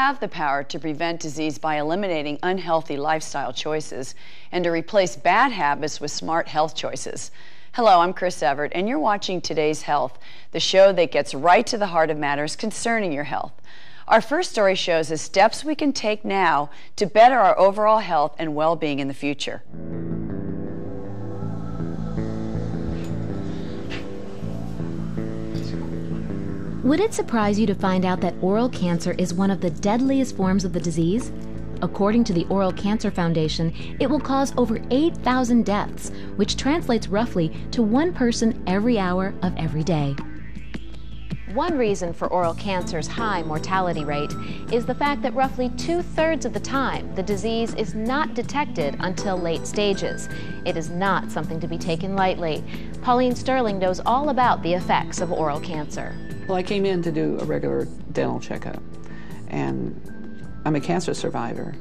have the power to prevent disease by eliminating unhealthy lifestyle choices and to replace bad habits with smart health choices. Hello, I'm Chris Everett, and you're watching Today's Health, the show that gets right to the heart of matters concerning your health. Our first story shows the steps we can take now to better our overall health and well-being in the future. Would it surprise you to find out that oral cancer is one of the deadliest forms of the disease? According to the Oral Cancer Foundation, it will cause over 8,000 deaths, which translates roughly to one person every hour of every day. One reason for oral cancer's high mortality rate is the fact that roughly 2/3 of the time the disease is not detected until late stages. It is not something to be taken lightly. Pauline Sterling knows all about the effects of oral cancer. Well, I came in to do a regular dental checkup, and I'm a cancer survivor,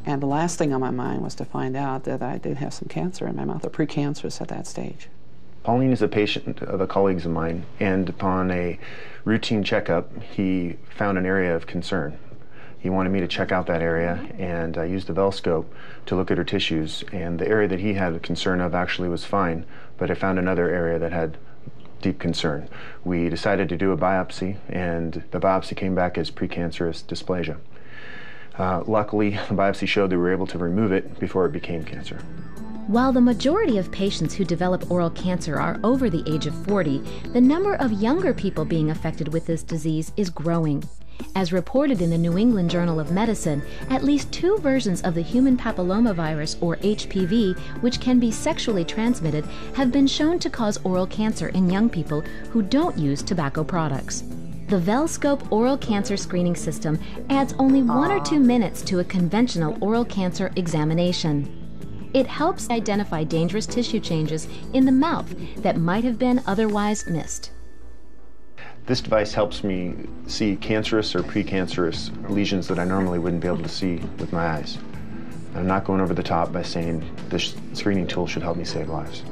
and the last thing on my mind was to find out that I did have some cancer in my mouth, or precancerous at that stage. Pauline is a patient of a colleague of mine, and upon a routine checkup, he found an area of concern. He wanted me to check out that area, and I used the VELscope to look at her tissues, and the area that he had a concern of actually was fine, but I found another area that had deep concern. We decided to do a biopsy, and the biopsy came back as precancerous dysplasia. Luckily, the biopsy showed that we were able to remove it before it became cancer. While the majority of patients who develop oral cancer are over the age of 40, the number of younger people being affected with this disease is growing. As reported in the New England Journal of Medicine, at least 2 versions of the human papillomavirus, or HPV, which can be sexually transmitted, have been shown to cause oral cancer in young people who don't use tobacco products. The VELscope oral cancer screening system adds only 1 or 2 minutes to a conventional oral cancer examination. It helps identify dangerous tissue changes in the mouth that might have been otherwise missed. This device helps me see cancerous or precancerous lesions that I normally wouldn't be able to see with my eyes. I'm not going over the top by saying this screening tool should help me save lives.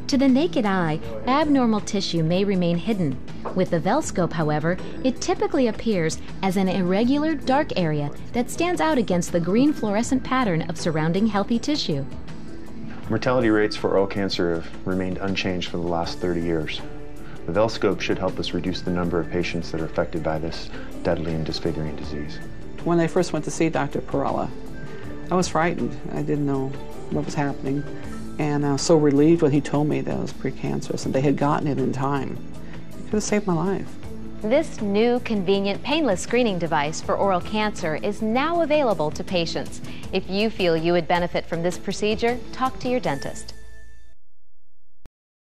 To the naked eye, abnormal tissue may remain hidden. With the VELscope, however, it typically appears as an irregular, dark area that stands out against the green fluorescent pattern of surrounding healthy tissue. Mortality rates for oral cancer have remained unchanged for the last 30 years. The VELscope should help us reduce the number of patients that are affected by this deadly and disfiguring disease. When I first went to see Dr. Perella, I was frightened. I didn't know what was happening. And I was so relieved when he told me that it was precancerous and they had gotten it in time. It could have saved my life. This new, convenient, painless screening device for oral cancer is now available to patients. If you feel you would benefit from this procedure, talk to your dentist.